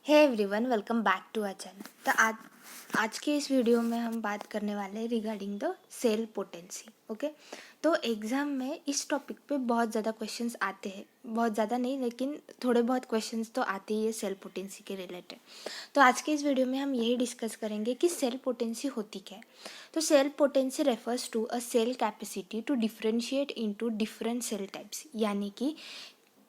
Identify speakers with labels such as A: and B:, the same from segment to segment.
A: Hey everyone, welcome back to our channel. तो आज के इस वीडियो में हम बात करने वाले हैं regarding the cell potency. Okay, तो एग्ज़ाम में इस टॉपिक पे बहुत ज़्यादा क्वेश्चंस आते हैं, बहुत ज़्यादा नहीं लेकिन थोड़े बहुत क्वेश्चंस तो आते ही है सेल पोटेंसी के रिलेटेड। तो आज के इस वीडियो में हम यही डिस्कस करेंगे कि सेल पोटेंसी होती क्या है। तो cell potency refers to a cell capacity to differentiate into different cell types, यानी कि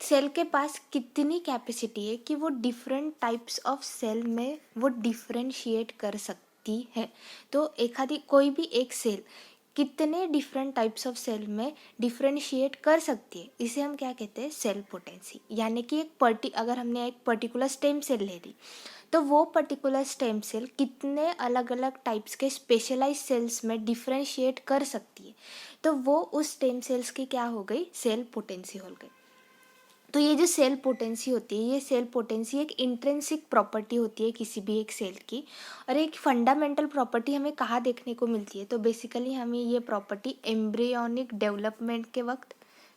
A: सेल के पास कितनी कैपेसिटी है कि वो डिफरेंट टाइप्स ऑफ सेल में वो डिफरेंशिएट कर सकती है। तो एखादी कोई भी एक सेल कितने डिफरेंट टाइप्स ऑफ सेल में डिफरेंशिएट कर सकती है, इसे हम क्या कहते हैं, सेल पोटेंसी। यानी कि अगर हमने एक पर्टिकुलर स्टेम सेल ले ली तो वो पर्टिकुलर स्टेम सेल कितने अलग अलग टाइप्स के स्पेशलाइज सेल्स में डिफरेंशिएट कर सकती है, तो वो उस स्टेम सेल्स की क्या हो गई, सेल पोटेंसी हो गई। तो ये जो सेल पोटेंसी होती है, ये सेल पोटेंसी एक इंट्रिंसिक प्रॉपर्टी होती है किसी भी एक सेल की। और एक फंडामेंटल प्रॉपर्टी हमें कहाँ देखने को मिलती है, तो बेसिकली हमें ये प्रॉपर्टी एम्ब्रियोनिक डेवलपमेंट के वक्त,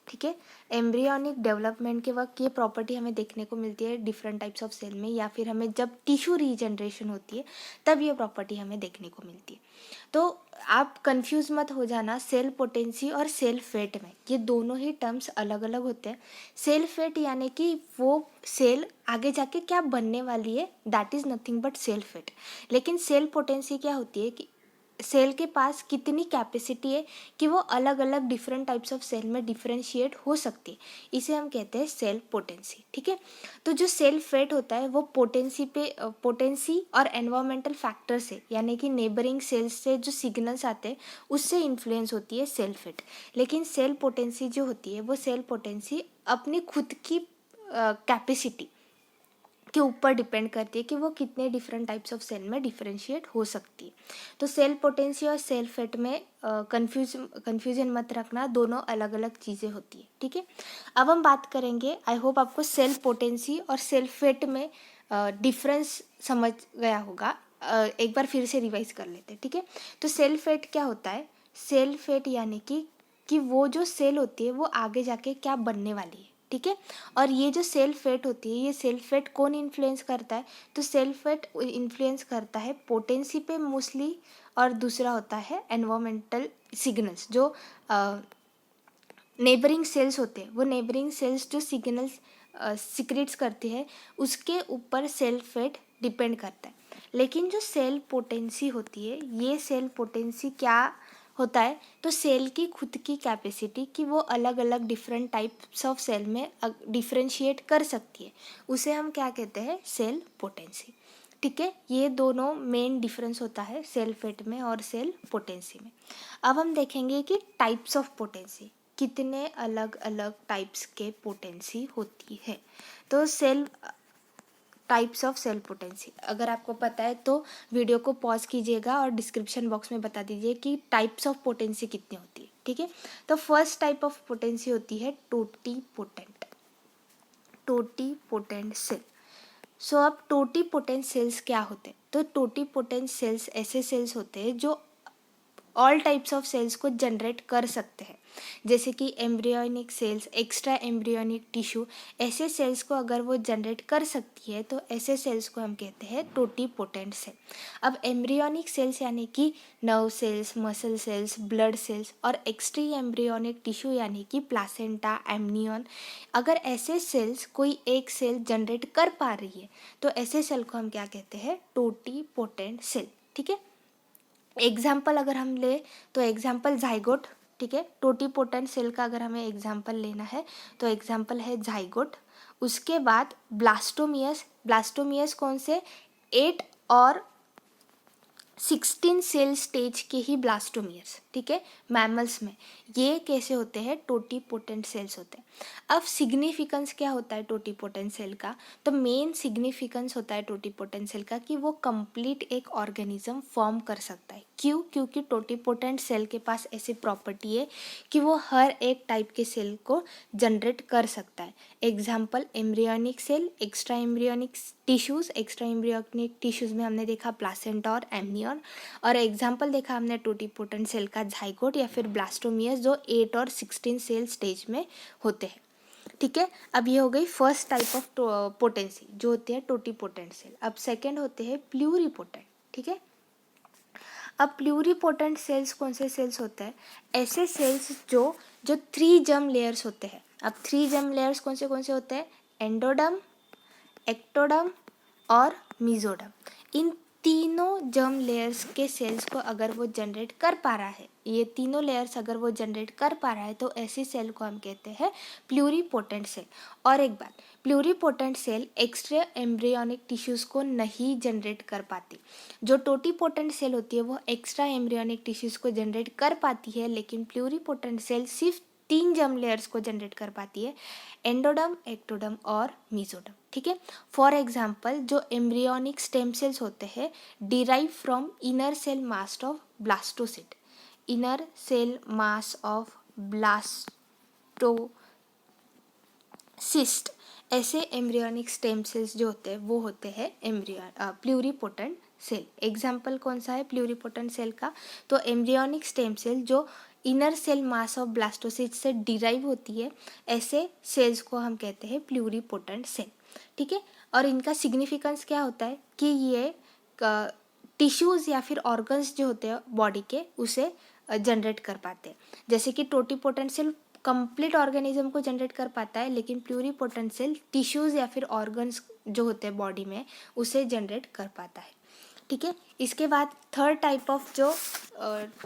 A: ठीक है, एम्ब्रियोनिक डेवलपमेंट के वक्त ये प्रॉपर्टी हमें देखने को मिलती है डिफरेंट टाइप्स ऑफ सेल में, या फिर हमें जब टिश्यू रीजनरेशन होती है तब ये प्रॉपर्टी हमें देखने को मिलती है। तो आप कंफ्यूज मत हो जाना, सेल पोटेंसी और सेल फेट में ये दोनों ही टर्म्स अलग अलग होते हैं। सेल फेट यानी कि वो सेल आगे जाके क्या बनने वाली है, that is nothing but cell fate. लेकिन सेल पोटेंसी क्या होती है कि सेल के पास कितनी कैपेसिटी है कि वो अलग अलग डिफरेंट टाइप्स ऑफ सेल में डिफरेंशिएट हो सकती है, इसे हम कहते हैं सेल पोटेंसी। ठीक है, तो जो सेल फेट होता है वो पोटेंसी और एनवायरमेंटल फैक्टर से, यानी कि नेबरिंग सेल्स से जो सिग्नल्स आते हैं उससे इन्फ्लुएंस होती है सेल फेट। लेकिन सेल पोटेंसी जो होती है वो सेल पोटेंसी अपनी खुद की कैपेसिटी के ऊपर डिपेंड करती है कि वो कितने डिफरेंट टाइप्स ऑफ सेल में डिफरेंशिएट हो सकती है। तो सेल पोटेंसी और सेल फेट में कंफ्यूजन मत रखना, दोनों अलग अलग चीज़ें होती है। ठीक है, अब हम बात करेंगे, आई होप आपको सेल पोटेंसी और सेल फेट में डिफरेंस समझ गया होगा। एक बार फिर से रिवाइज कर लेते हैं। ठीक है, तो सेल फेट क्या होता है, सेल फेट यानी कि वो जो सेल होती है वो आगे जाके क्या बनने वाली है। ठीक है, और ये जो सेल फेट होती है, ये सेल फेट कौन इन्फ्लुएंस करता है, तो सेल फेट इन्फ्लुएंस करता है पोटेंसी पे मोस्टली, और दूसरा होता है एनवायरमेंटल सिग्नल्स। जो नेबरिंग सेल्स होते हैं, वो नेबरिंग सेल्स जो सिग्नल्स सिक्रेट्स करती है उसके ऊपर सेल फेट डिपेंड करता है। लेकिन जो सेल पोटेंसी होती है, ये सेल पोटेंसी क्या होता है, तो सेल की खुद की कैपेसिटी कि वो अलग अलग डिफरेंट टाइप्स ऑफ सेल में डिफरेंशिएट कर सकती है, उसे हम क्या कहते हैं, सेल पोटेंसी। ठीक है, ये दोनों मेन डिफरेंस होता है सेल फेट में और सेल पोटेंसी में। अब हम देखेंगे कि टाइप्स ऑफ पोटेंसी, कितने अलग अलग टाइप्स के पोटेंसी होती है। तो cell types of cell potency अगर आपको पता है तो वीडियो को पॉज कीजिएगा और डिस्क्रिप्शन बॉक्स में बता दीजिए कि टाइप्स ऑफ पोटेंसी कितनी होती है। ठीक है, तो फर्स्ट टाइप ऑफ पोटेंसी होती है टोटीपोटेंट सेल। सो अब टोटीपोटेंट सेल्स क्या होते हैं, तो टोटीपोटेंट सेल्स ऐसे सेल्स होते हैं जो ऑल टाइप्स ऑफ सेल्स को जनरेट कर सकते हैं, जैसे कि embryonic cells, extra embryonic tissue, ऐसे सेल्स को अगर वो जनरेट कर सकती है तो ऐसे सेल्स को हम कहते हैं टोटीपोटेंट सेल। अब एम्ब्रियोनिक सेल्स यानी कि nerve cells, muscle cells, blood cells, और एक्स्ट्री एम्ब्रियोनिक टिश्यू यानी कि प्लासेंटा, एमनियन, अगर ऐसे सेल्स कोई एक सेल जनरेट कर पा रही है तो ऐसे सेल को हम क्या कहते हैं, टोटीपोटेंट सेल। ठीक है, एग्जाम्पल अगर हम ले तो एग्जाम्पल जाइगोट। ठीक है, टोटीपोटेंट सेल का अगर हमें एग्जाम्पल लेना है तो एग्जाम्पल है जाइगोट। उसके बाद ब्लास्टोमियस कौन से, 8 और 16 सेल स्टेज के ही ब्लास्टोमियर्स। ठीक है, मैमल्स में ये कैसे होते हैं, टोटीपोटेंट सेल्स होते हैं। अब सिग्निफिकेंस क्या होता है टोटीपोटेंट सेल का, तो मेन सिग्निफिकेंस होता है टोटीपोटेंट सेल का कि वो कंप्लीट एक ऑर्गेनिज्म फॉर्म कर सकता है। क्यों, क्योंकि टोटीपोटेंट सेल के पास ऐसी प्रॉपर्टी है कि वो हर एक टाइप के सेल को जनरेट कर सकता है। Example embryonic cell, extra embryonic tissues, extra embryonic tissues में हमने देखा प्लासेंटा और एमनियन, और एग्जाम्पल देखा हमने टोटीपोटेंट सेल का जाइगोट या फिर ब्लास्टोमियस जो 8 और 16 सेल स्टेज में होते हैं। ठीक है। अब ये हो गई फर्स्ट टाइप ऑफ पोटेंसी जो होती है टोटीपोटेंट सेल। अब सेकेंड होते हैं प्लूरीपोटेंट। ठीक है। अब प्लूरीपोटेंट सेल्स कौन से सेल्स होते हैं? ऐसे सेल्स जो जो 3 जर्म लेयर्स होते हैं। अब 3 जर्म लेयर्स कौन से होते हैं? एंडोडर्म, एक्टोडर्म और मीजोडर्म। इन तीनों जर्म लेयर्स के सेल्स को अगर वो जनरेट कर पा रहा है, ये तीनों लेयर्स अगर वो जनरेट कर पा रहा है, तो ऐसी सेल को हम कहते हैं प्लूरीपोटेंट सेल। और एक बात, pluripotent cell extra embryonic tissues को नहीं जनरेट कर पाती। जो टोटीपोटेंट सेल होती है वो एक्स्ट्रा एम्ब्रियोनिक टिश्यूज को जनरेट कर पाती है, लेकिन प्लूरीपोटेंट सेल सिर्फ 3 जर्म लेयर्स को जनरेट कर पाती है, एंडोडर्म, एक्टोडर्म और मीजोडर्म। ठीक है। फॉर एग्जाम्पल जो एम्ब्रियोनिक स्टेम सेल्स होते हैं derive from inner cell mass of blastocyst. Inner cell mass of blastocyst, ऐसे एम्ब्रियोनिक स्टेम सेल्स जो होते हैं वो होते हैं प्लूरीपोटेंट सेल। एग्जाम्पल कौन सा है प्लूरीपोटेंट सेल का? तो एम्ब्रियोनिक स्टेम सेल जो inner cell mass of blastocyst से डिराइव होती है, ऐसे सेल्स को हम कहते हैं प्लूरीपोटेंट सेल। ठीक है। और इनका सिग्निफिकेंस क्या होता है कि ये टिश्यूज़ या फिर ऑर्गन्स जो होते हैं बॉडी के उसे जनरेट कर पाते हैं। जैसे कि टोटीपोटेंट सेल कंप्लीट ऑर्गेनिज्म को जनरेट कर पाता है, लेकिन प्लूरीपोटेंट सेल टिश्यूज़ या फिर ऑर्गन्स जो होते हैं बॉडी में उसे जनरेट कर पाता है। ठीक है। इसके बाद थर्ड टाइप ऑफ जो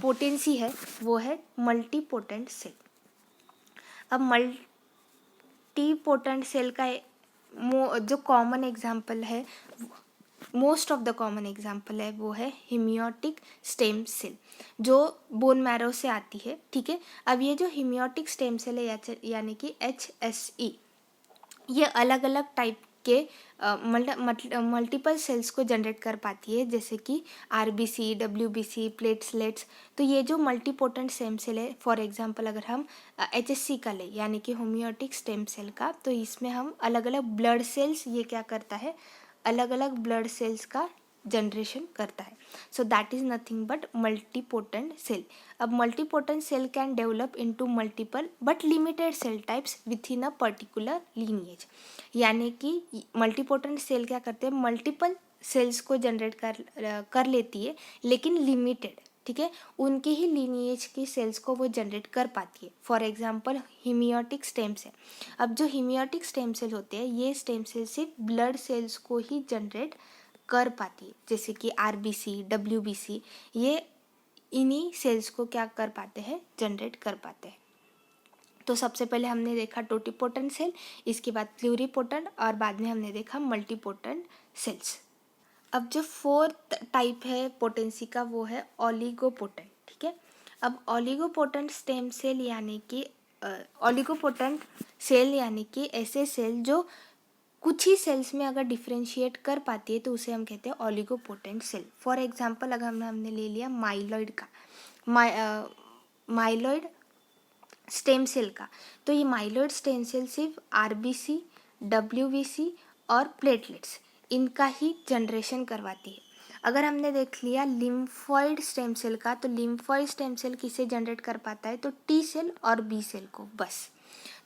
A: पोटेंसी है वो है मल्टीपोटेंट सेल। अब मल्टीपोटेंट सेल का जो कॉमन एग्जाम्पल है, most of the common example है वो है हिमियोटिक स्टेम सेल जो बोन मैरो से आती है। ठीक है। अब ये जो हिमियोटिक स्टेम सेल है यानी कि HSE, ये अलग अलग टाइप के मल्टीपल सेल्स को जनरेट कर पाती है, जैसे कि RBC, WBC, प्लेटलेट्स। तो ये जो मल्टीपोटेंट स्टेम सेल है, फॉर एग्जांपल अगर हम HSC का ले यानी कि होम्योटिक स्टेम सेल का, तो इसमें हम अलग अलग ब्लड सेल्स, ये क्या करता है, अलग अलग ब्लड सेल्स का जनरेशन करता है। So that is nothing but multipotent cell. अब multipotent cell can develop into multiple but limited cell types within a particular lineage. यानी कि मल्टीपोटेंट सेल क्या करते हैं, मल्टीपल सेल्स को जनरेट कर लेती है, लेकिन लिमिटेड। ठीक है। उनके ही लीनिएज की सेल्स को वो जनरेट कर पाती है। For example haematopoietic stem cell. अब जो हिमियोटिक स्टेम सेल होते हैं, ये स्टेम सेल सिर्फ ब्लड सेल्स को ही जनरेट कर पाती है, जैसे कि RBC, WBC, ये इन्हीं सेल्स को क्या कर पाते हैं, जनरेट कर पाते हैं। तो सबसे पहले हमने देखा टोटीपोटेंट सेल, इसके बाद प्लूरीपोटेंट और बाद में हमने देखा मल्टीपोटेंट सेल्स। अब जो फोर्थ टाइप है पोटेंसी का वो है ओलिगोपोटेंट। ठीक है। अब ओलिगोपोटेंट स्टेम सेल यानी कि ओलिगोपोटेंट सेल यानी कि ऐसे सेल जो कुछ ही सेल्स में अगर डिफ्रेंशिएट कर पाती है तो उसे हम कहते हैं ओलिगोपोटेंट सेल। फॉर एग्जांपल अगर हमने ले लिया माइलॉइड का, माइलॉइड स्टेम सेल का, तो ये माइलॉइड स्टेम सेल सिर्फ RBC, WBC और प्लेटलेट्स इनका ही जनरेशन करवाती है। अगर हमने देख लिया लिम्फॉइड स्टेम सेल का, तो लिम्फॉइड स्टेम सेल किसे जनरेट कर पाता है, तो T सेल और B सेल को बस।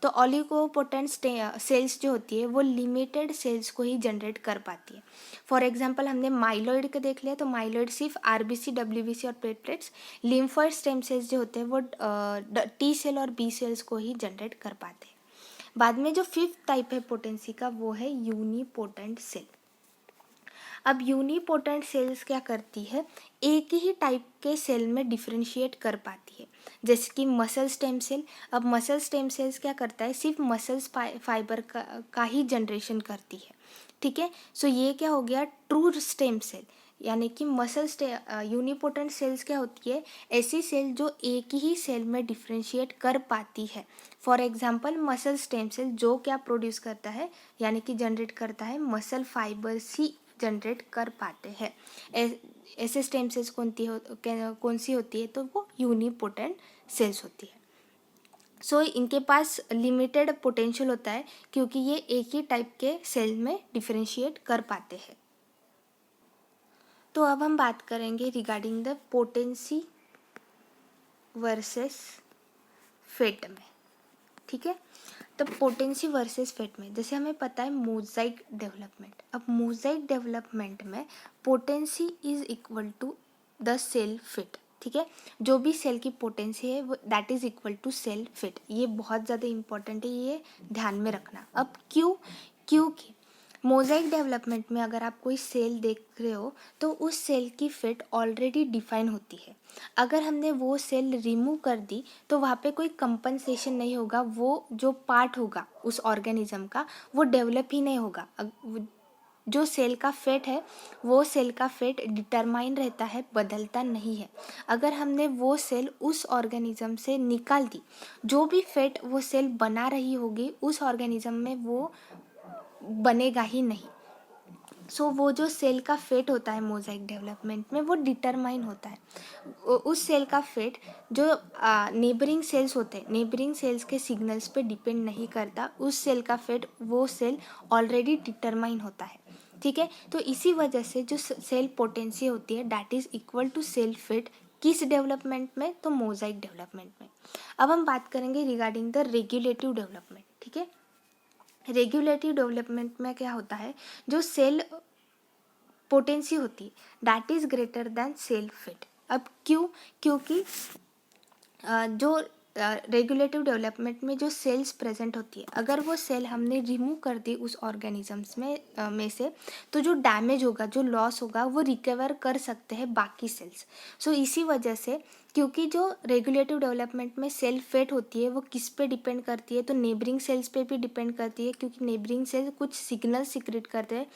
A: तो ओलिगोपोटेंट सेल्स जो होती है वो लिमिटेड सेल्स को ही जनरेट कर पाती है। फॉर एग्जांपल हमने माइलॉइड का देख लिया, तो माइलॉइड सिर्फ RBC, WBC और प्लेटलेट्स। लिम्फॉइड स्टेम सेल्स जो होते हैं वो T सेल और B सेल्स को ही जनरेट कर पाते हैं। बाद में जो फिफ्थ टाइप है पोटेंसी का वो है यूनिपोटेंट सेल। अब यूनिपोटेंट सेल्स क्या करती है, एक ही टाइप के सेल में डिफ्रेंशिएट कर पाती है, जैसे कि मसल स्टेम सेल। अब मसल स्टेम सेल्स क्या करता है, सिर्फ मसल्स फाइबर का ही जनरेशन करती है। ठीक है। सो ये क्या हो गया, ट्रू स्टेम सेल। यानी कि यूनिपोटेंट सेल्स क्या होती है, ऐसी सेल जो एक ही सेल में डिफ्रेंशिएट कर पाती है। For example muscle stem cell जो क्या प्रोड्यूस करता है, यानी कि जनरेट करता है मसल फाइबर्स ही जनरेट कर पाते हैं। ऐसे स्टेम सेल्स कौन सी होती है, तो वो यूनिपोटेंट सेल्स होती है। सो इनके पास लिमिटेड पोटेंशियल होता है क्योंकि ये एक ही टाइप के सेल में डिफरेंशिएट कर पाते हैं। तो अब हम बात करेंगे regarding the potency versus fate में। ठीक है। तो पोटेंसी वर्सेस फिट में जैसे हमें पता है मोज़ाइक डेवलपमेंट, अब मोज़ाइक डेवलपमेंट में potency is equal to the cell fate, ठीक है। जो भी सेल की पोटेंसी है वो that is equal to cell fate, ये बहुत ज़्यादा इंपॉर्टेंट है, ये ध्यान में रखना। अब क्योंकि मोज़ाइक डेवलपमेंट में अगर आप कोई सेल देख रहे हो तो उस सेल की फिट ऑलरेडी डिफाइन होती है। अगर हमने वो सेल रिमूव कर दी तो वहाँ पे कोई कंपनसेशन नहीं होगा, वो जो पार्ट होगा उस ऑर्गेनिज्म का वो डेवलप ही नहीं होगा। जो सेल का फेट है वो सेल का फेट डिटरमाइन रहता है, बदलता नहीं है। अगर हमने वो सेल उस ऑर्गेनिज्म से निकाल दी, जो भी फेट वो सेल बना रही होगी उस ऑर्गेनिज्म में वो बनेगा ही नहीं। सो वो जो सेल का फेट होता है मोज़ाइक डेवलपमेंट में वो डिटरमाइन होता है। उस सेल का फेट जो नेबरिंग सेल्स होते हैं, नेबरिंग सेल्स के सिग्नल्स पे डिपेंड नहीं करता, उस सेल का फेट वो सेल ऑलरेडी डिटरमाइन होता है, ठीक है। तो इसी वजह से जो सेल पोटेंसी होती है that is equal to cell fate, किस डेवलपमेंट में, तो मोज़ाइक डेवलपमेंट में। अब हम बात करेंगे रिगार्डिंग द रेगुलेटिव डेवलपमेंट, ठीक है। रेगुलेटिव डेवलपमेंट में क्या होता है, जो सेल पोटेंसी होती है that is greater than cell fate. अब क्योंकि जो रेगुलेटिव डेवलपमेंट में जो सेल्स प्रेजेंट होती है, अगर वो सेल हमने रिमूव कर दी उस ऑर्गेनिजम्स में से, तो जो डैमेज होगा, जो लॉस होगा, वो रिकवर कर सकते हैं बाकी सेल्स। सो इसी वजह से, क्योंकि जो रेगुलेटिव डेवलपमेंट में सेल फेट होती है वो किस पे डिपेंड करती है, तो नेबरिंग सेल्स पे भी डिपेंड करती है, क्योंकि नेबरिंग सेल्स कुछ सिग्नल सिक्रेट करते हैं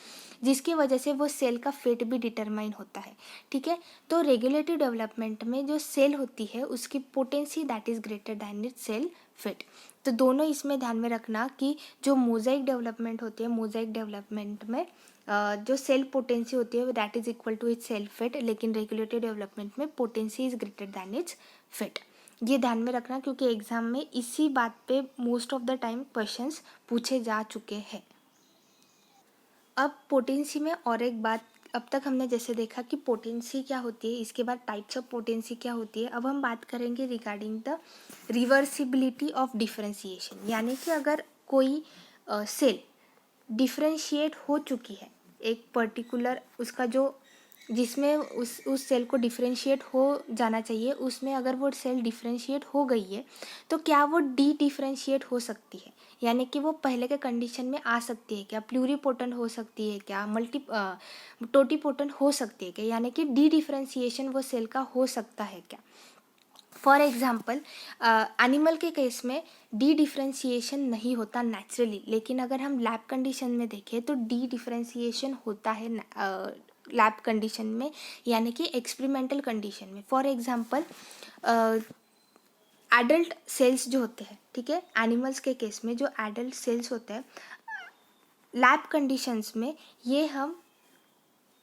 A: जिसकी वजह से वो सेल का फेट भी डिटरमाइन होता है, ठीक है। तो रेगुलेटिव डेवलपमेंट में जो सेल होती है उसकी potency that is greater than its cell fate. तो दोनों इसमें ध्यान में रखना कि जो मोज़ाइक डेवलपमेंट होती है, मोज़ाइक डेवलपमेंट में जो सेल पोटेंसी होती है that is equal to its cell fate, लेकिन रेगुलेटिव डेवलपमेंट में potency is greater than its fate. ये ध्यान में रखना क्योंकि एग्जाम में इसी बात पे most of the time questions पूछे जा चुके हैं। अब पोटेंसी में और एक बात, अब तक हमने जैसे देखा कि पोटेंसी क्या होती है, इसके बाद टाइप्स ऑफ पोटेंसी क्या होती है। अब हम बात करेंगे regarding the reversibility of differentiation, यानी कि अगर कोई सेल डिफरेंशिएट हो चुकी है, एक पर्टिकुलर उसका जो जिसमें उस सेल को डिफरेंशिएट हो जाना चाहिए उसमें अगर वो सेल डिफरेंशिएट हो गई है तो क्या वो डी डिफरेंशिएट हो सकती है, यानी कि वो पहले के कंडीशन में आ सकती है क्या, प्लूरीपोटेंट हो सकती है क्या, टोटीपोटेंट हो सकती है क्या, यानी कि डी डिफरेंशिएशन वो सेल का हो सकता है क्या। फॉर एग्जाम्पल एनिमल के केस में डी डिफरेंशिएशन नहीं होता नेचुरली, लेकिन अगर हम लैब कंडीशन में देखें तो डी डिफरेंशिएशन होता है लैब कंडीशन में, यानी कि एक्सपेरिमेंटल कंडीशन में। फॉर एग्जांपल एडल्ट सेल्स जो होते हैं, ठीक है, एनिमल्स के केस में जो एडल्ट सेल्स होते हैं लैब कंडीशंस में ये हम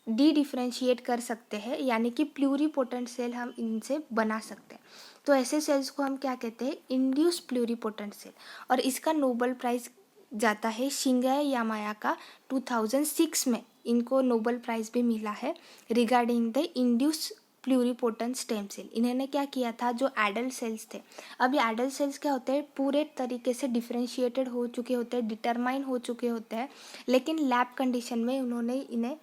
A: डी डिफरेंशिएट कर सकते हैं, यानी कि प्लूरीपोटेंट सेल हम इनसे बना सकते हैं। तो ऐसे सेल्स को हम क्या कहते हैं, इंड्यूस प्लूरीपोटेंट सेल। और इसका नोबेल प्राइज़ जाता है शिंगे यामाया का 2006 में, इनको नोबेल प्राइज़ भी मिला है regarding the induce pluripotent stem cell. इन्होंने क्या किया था, जो एडल्ट सेल्स थे, अब ये एडल्ट सेल्स क्या होते हैं, पूरे तरीके से डिफरेंशिएटेड हो चुके होते हैं, डिटरमाइन हो चुके होते हैं, लेकिन लैब कंडीशन में उन्होंने इन्हें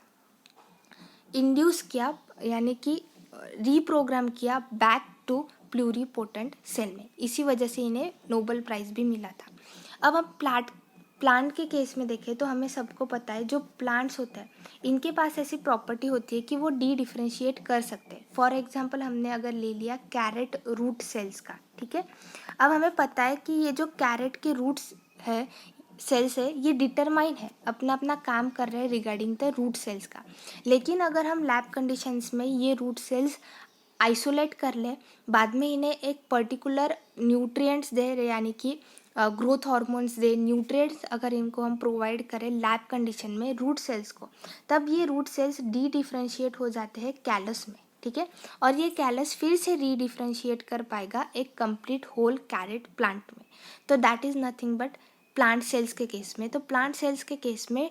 A: इंड्यूस किया, यानी कि रीप्रोग्राम किया बैक टू प्लूरीपोटेंट सेल में, इसी वजह से इन्हें नोबेल प्राइज़ भी मिला था। अब हम प्लांट के केस में देखें तो हमें सबको पता है जो प्लांट्स होते हैं इनके पास ऐसी प्रॉपर्टी होती है कि वो डी डिफरेंशिएट कर सकते हैं। फॉर एग्जांपल हमने अगर ले लिया कैरेट रूट सेल्स का, ठीक है, अब हमें पता है कि ये जो कैरेट के रूट्स है सेल्स है ये डिटरमाइन है, अपना अपना काम कर रहे हैं रिगार्डिंग द रूट सेल्स का, लेकिन अगर हम लैब कंडीशंस में ये रूट सेल्स आइसोलेट कर लें, बाद में इन्हें एक पर्टिकुलर न्यूट्रिएंट्स दे, यानी कि ग्रोथ हार्मोन्स दे, न्यूट्रिएंट्स अगर इनको हम प्रोवाइड करें लैब कंडीशन में रूट सेल्स को, तब ये रूट सेल्स डी डिफरेंशिएट हो जाते हैं कैलस में, ठीक है, और ये कैलस फिर से री डिफरेंशिएट कर पाएगा एक कंप्लीट होल कैरेट प्लांट में। तो that is nothing but plant cells के केस में। तो प्लांट सेल्स के केस में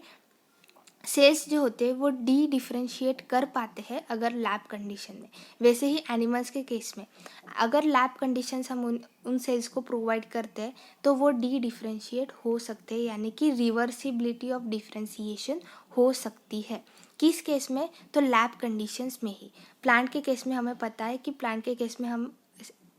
A: सेल्स जो होते हैं वो डी डिफ्रेंशिएट कर पाते हैं अगर लैब कंडीशन में। वैसे ही एनिमल्स के केस में अगर लैब कंडीशंस हम उन सेल्स को प्रोवाइड करते हैं तो वो डी डिफ्रेंशिएट हो सकते हैं, यानी कि रिवर्सिबिलिटी ऑफ डिफ्रेंशिएशन हो सकती है। किस केस में? तो लैब कंडीशंस में ही। प्लांट के केस में हमें पता है कि प्लांट के केस में हम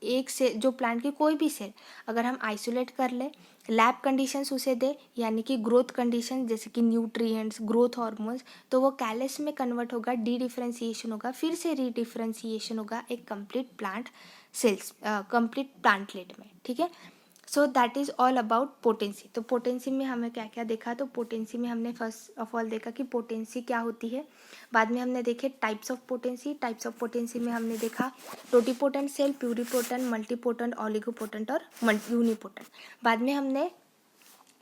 A: एक से जो प्लांट की कोई भी सेल अगर हम आइसोलेट कर ले, लैब कंडीशंस उसे दे, यानी कि ग्रोथ कंडीशन जैसे कि न्यूट्रिएंट्स, ग्रोथ हार्मोन्स, तो वो कैलस में कन्वर्ट होगा, डी डिफ्रेंशिएशन होगा, फिर से री डिफ्रेंशिएशन होगा एक complete plant cells, complete plantlet में। ठीक है, so that is all about potency. तो पोटेंसी में हमें क्या क्या देखा? तो पोटेंसी में हमने फर्स्ट ऑफ ऑल देखा कि पोटेंसी क्या होती है। बाद में हमने देखे types of potency. Types of potency में हमने देखा टोटीपोटेंट सेल, प्यूरीपोटेंट, मल्टीपोटेंट, ऑलिगोपोटेंट और यूनिपोटेंट। बाद में हमने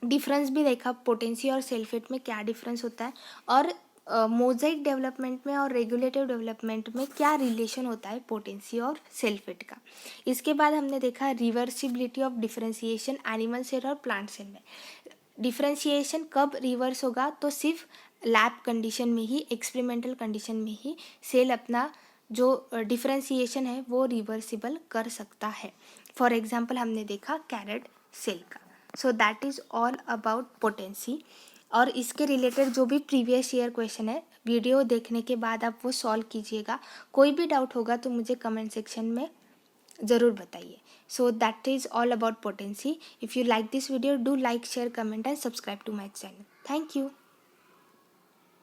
A: डिफरेंस भी देखा पोटेंसी और सेल्फेट में क्या डिफरेंस होता है, और मोज़ाइक डेवलपमेंट में और रेगुलेटिव डेवलपमेंट में क्या रिलेशन होता है पोटेंसी और सेल्फेट का। इसके बाद हमने देखा reversibility of differentiation animal cell और प्लांट सेल में। डिफरेंशिएशन कब रिवर्स होगा? तो सिर्फ लैब कंडीशन में ही, एक्सपेरिमेंटल कंडीशन में ही सेल अपना जो डिफरेंशिएशन है वो रिवर्सिबल कर सकता है। फॉर एग्जांपल हमने देखा कैरेट सेल का। सो that is all about potency. और इसके रिलेटेड जो भी प्रीवियस ईयर क्वेश्चन है, वीडियो देखने के बाद आप वो सॉल्व कीजिएगा। कोई भी डाउट होगा तो मुझे कमेंट सेक्शन में ज़रूर बताइए। So that is all about potency. If you like this video, do like, share, comment and subscribe to my channel. Thank you.